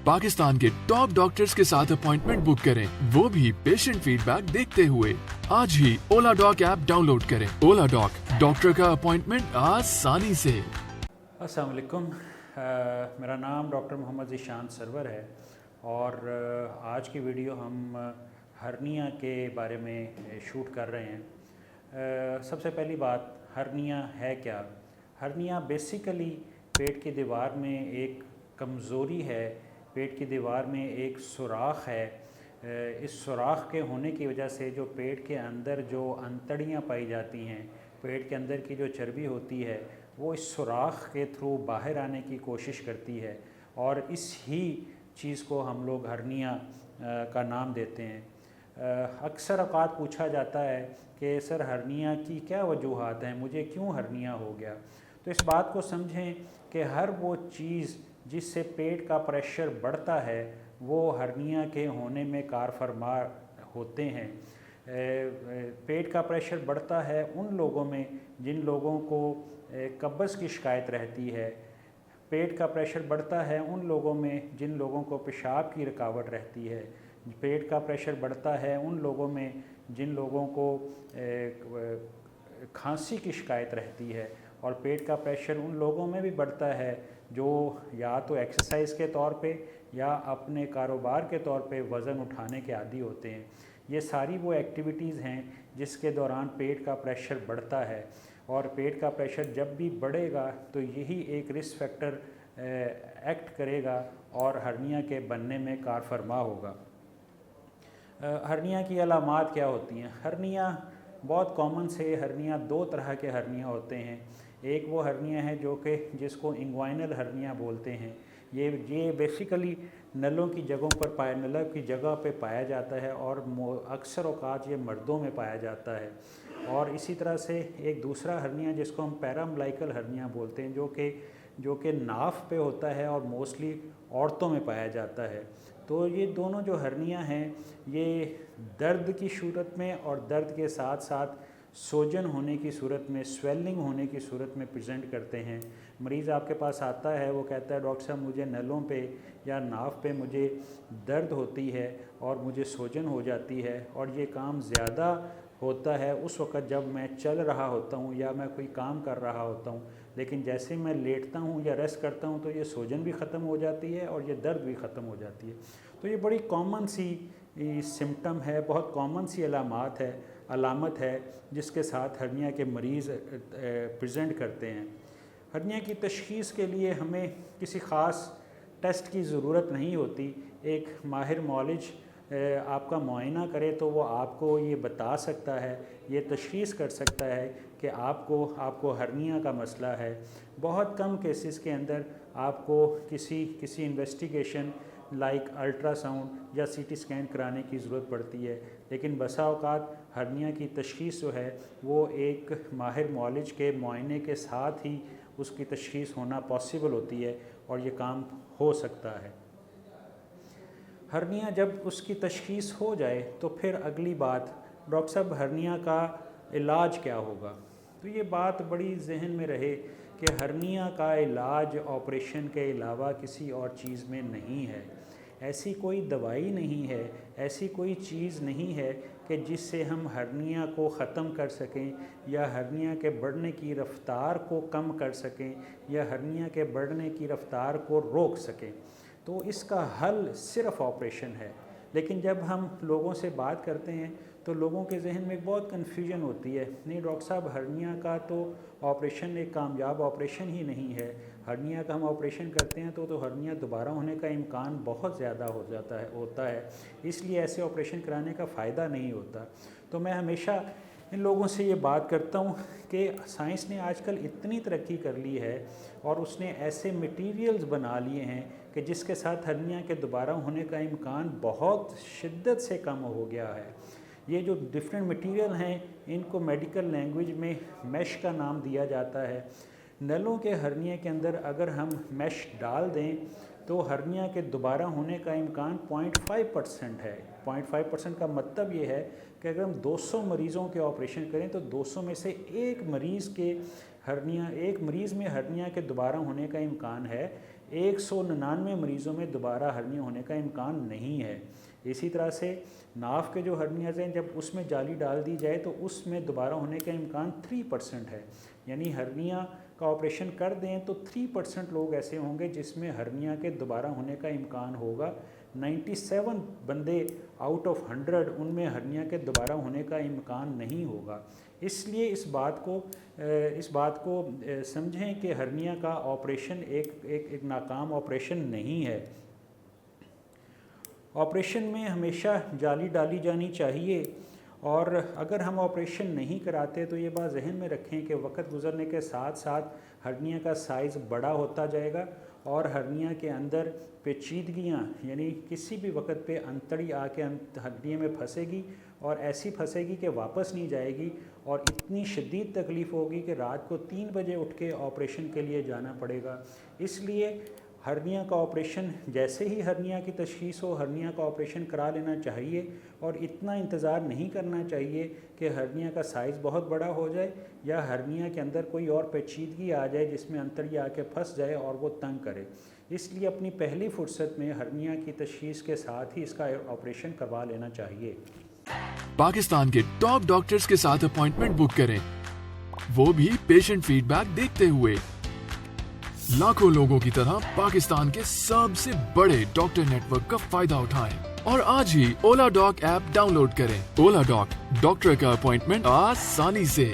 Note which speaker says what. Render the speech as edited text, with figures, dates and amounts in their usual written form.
Speaker 1: पाकिस्तान के top doctors के साथ अपॉइंटमेंट बुक करें, वो भी पेशेंट फीडबैक देखते हुए। आज ही ओला डॉक ऐप डाउनलोड करें। ओला डॉक, डॉक्टर का अपॉइंटमेंट आसानी से।
Speaker 2: अस्सलाम वालेकुम, मेरा नाम डॉक्टर मोहम्मद ज़ीशान सरवर है और आज की वीडियो हम हर्निया के बारे में शूट कर रहे हैं। सबसे पहली बात, हर्निया है क्या? हर्निया बेसिकली पेट की दीवार में एक कमज़ोरी है, पेट की दीवार में एक सुराख है। इस सुराख के होने की वजह से जो पेट के अंदर जो अंतड़ियाँ पाई जाती हैं, पेट के अंदर की जो चर्बी होती है, वो इस सुराख के थ्रू बाहर आने की कोशिश करती है और इस ही चीज़ को हम लोग हर्निया का नाम देते हैं। अक्सर औक़ात पूछा जाता है कि सर हर्निया की क्या वजूहात हैं, मुझे क्यों हर्निया हो गया? तो इस बात को समझें कि हर वो चीज़ जिससे पेट का प्रेशर बढ़ता है वो हर्निया के होने में कारफरमा होते हैं। पेट का प्रेशर बढ़ता है उन लोगों में जिन लोगों को कब्ज़ की शिकायत रहती है। पेट का प्रेशर बढ़ता है उन लोगों में जिन लोगों को पेशाब की रुकावट रहती है। पेट का प्रेशर बढ़ता है उन लोगों में जिन लोगों को खांसी की शिकायत रहती है। और पेट का प्रेशर उन लोगों में भी बढ़ता है जो या तो एक्सरसाइज के तौर पे या अपने कारोबार के तौर पे वज़न उठाने के आदी होते हैं। ये सारी वो एक्टिविटीज़ हैं जिसके दौरान पेट का प्रेशर बढ़ता है और पेट का प्रेशर जब भी बढ़ेगा तो यही एक रिस्क फैक्टर एक्ट करेगा और हर्निया के बनने में कारफरमा होगा। हर्निया की अलामात क्या होती हैं? हर्निया बहुत कॉमन से हर्निया, दो तरह के हर्निया होते हैं। एक वो हर्निया है जो कि जिसको इंग्वाइनल हर्निया बोलते हैं। ये बेसिकली नलों की जगह पे पाया जाता है और अक्सर औक़ात ये मर्दों में पाया जाता है। और इसी तरह से एक दूसरा हर्निया जिसको हम पैराम्बलाइकल हर्निया बोलते हैं जो कि नाफ पे होता है और मोस्टली औरतों में पाया जाता है। तो ये दोनों जो हर्निया हैं ये दर्द की सूरत में और दर्द के साथ साथ सोजन होने की सूरत में, स्वेलिंग होने की सूरत में प्रेजेंट करते हैं। मरीज़ आपके पास आता है, वो कहता है डॉक्टर साहब मुझे नलों पे या नाफ पे मुझे दर्द होती है और मुझे सोजन हो जाती है और ये काम ज़्यादा होता है उस वक़्त जब मैं चल रहा होता हूँ या मैं कोई काम कर रहा होता हूँ, लेकिन जैसे मैं लेटता हूँ या रेस्ट करता हूँ तो ये सोजन भी ख़त्म हो जाती है और ये दर्द भी ख़त्म हो जाती है। तो ये बड़ी कॉमन सी सिम्टम है, बहुत कॉमन सी अलामत है जिसके साथ हर्निया के मरीज़ प्रेजेंट करते हैं। हर्निया की तशख़ीस के लिए हमें किसी ख़ास टेस्ट की ज़रूरत नहीं होती। एक माहिर मौलिज आपका मुआयना करे तो वो आपको ये बता सकता है, ये तशख़ीस कर सकता है कि आपको हर्निया का मसला है। बहुत कम केसेस के अंदर आपको किसी इन्वेस्टिगेशन लाइक अल्ट्रासाउंड या सीटी स्कैन कराने की ज़रूरत पड़ती है, लेकिन बसा औक़ात हर्निया की तशख़ीस जो है वो एक माहिर मौलिज के मुआयने के साथ ही उसकी तशख़ीस होना पॉसिबल होती है और ये काम हो सकता है। हर्निया जब उसकी तशख़ीस हो जाए तो फिर अगली बात, डॉक्टर साहब हर्निया का इलाज क्या होगा? तो ये बात बड़ी जहन में रहे कि हर्निया का इलाज ऑपरेशन के अलावा किसी और चीज़ में नहीं है। ऐसी कोई दवाई नहीं है, ऐसी कोई चीज़ नहीं है कि जिससे हम हर्निया को ख़त्म कर सकें या हर्निया के बढ़ने की रफ़्तार को कम कर सकें या हर्निया के बढ़ने की रफ़्तार को रोक सकें। तो इसका हल सिर्फ़ ऑपरेशन है। लेकिन जब हम लोगों से बात करते हैं तो लोगों के जहन में बहुत कन्फ्यूजन होती है, नहीं डॉक्टर साहब हर्निया का तो ऑपरेशन एक कामयाब ऑपरेशन ही नहीं है। हर्निया का हम ऑपरेशन करते हैं तो हर्निया दोबारा होने का इम्कान बहुत ज़्यादा होता है, इसलिए ऐसे ऑपरेशन कराने का फ़ायदा नहीं होता। तो मैं हमेशा इन लोगों से ये बात करता हूँ कि साइंस ने आजकल इतनी तरक्की कर ली है और उसने ऐसे मटीरियल्स बना लिए हैं कि जिसके साथ हर्निया के दोबारा होने का इम्कान बहुत शिद्दत से कम हो गया है। ये जो डिफरेंट मटीरियल हैं इनको मेडिकल लैंग्वेज में मैश का नाम दिया जाता है। नलों के हर्निया के अंदर अगर हम मैश डाल दें तो हर्निया के दोबारा होने का इम्कान 0.5% है। 0.5% का मतलब ये है कि अगर हम 200 मरीज़ों के ऑपरेशन करें तो 200 में से एक मरीज़ में हर्निया के दोबारा होने का इम्कान है 199 مریضوں میں دوبارہ ہرنیا ہونے کا امکان نہیں ہے۔ اسی طرح سے ناف کے جو ہرنیاز ہیں جب اس میں جالی ڈال دی جائے تو اس میں دوبارہ ہونے کا امکان 3% ہے، یعنی ہرنیا کا آپریشن کر دیں تو 3% لوگ ایسے ہوں گے جس میں ہرنیا کے دوبارہ ہونے کا امکان ہوگا۔ 97 بندے آؤٹ آف 100 ان میں ہرنیا کے دوبارہ ہونے کا امکان نہیں ہوگا۔ اس لیے اس بات کو سمجھیں کہ ہرنیا کا آپریشن ایک ناکام آپریشن نہیں ہے۔ آپریشن میں ہمیشہ جالی ڈالی جانی چاہیے، اور اگر ہم آپریشن نہیں کراتے تو یہ بات ذہن میں رکھیں کہ وقت گزرنے کے ساتھ ساتھ ہرنیا کا سائز بڑا ہوتا جائے گا، اور ہرنیا کے اندر پیچیدگیاں یعنی کسی بھی وقت پہ انتڑی آ کے ہرنیا میں پھنسے گی، اور ایسی پھنسے گی کہ واپس نہیں جائے گی، اور اتنی شدید تکلیف ہوگی کہ رات کو 3 بجے اٹھ کے آپریشن کے لیے جانا پڑے گا۔ اس لیے ہرنیا کا آپریشن جیسے ہی ہرنیا کی تشخیص ہو ہرنیا کا آپریشن کرا لینا چاہیے، اور اتنا انتظار نہیں کرنا چاہیے کہ ہرنیا کا سائز بہت بڑا ہو جائے یا ہرنیا کے اندر کوئی اور پیچیدگی آ جائے جس میں انتڑی آ کے پھنس جائے اور وہ تنگ کرے۔ اس لیے اپنی پہلی فرصت میں ہرنیا کی تشخیص کے ساتھ ہی اس کا آپریشن کروا لینا چاہیے۔
Speaker 1: پاکستان کے ٹاپ ڈاکٹرز کے ساتھ اپوائنٹمنٹ بک کریں، وہ بھی پیشنٹ فیڈ بیک دیکھتے ہوئے۔ لاکھوں لوگوں کی طرح پاکستان کے سب سے بڑے ڈاکٹر نیٹ ورک کا فائدہ اٹھائیں اور آج ہی اولا ڈاک ایپ ڈاؤن لوڈ کریں۔ اولا ڈاک، ڈاکٹر کا اپوائنٹمنٹ آسانی سے۔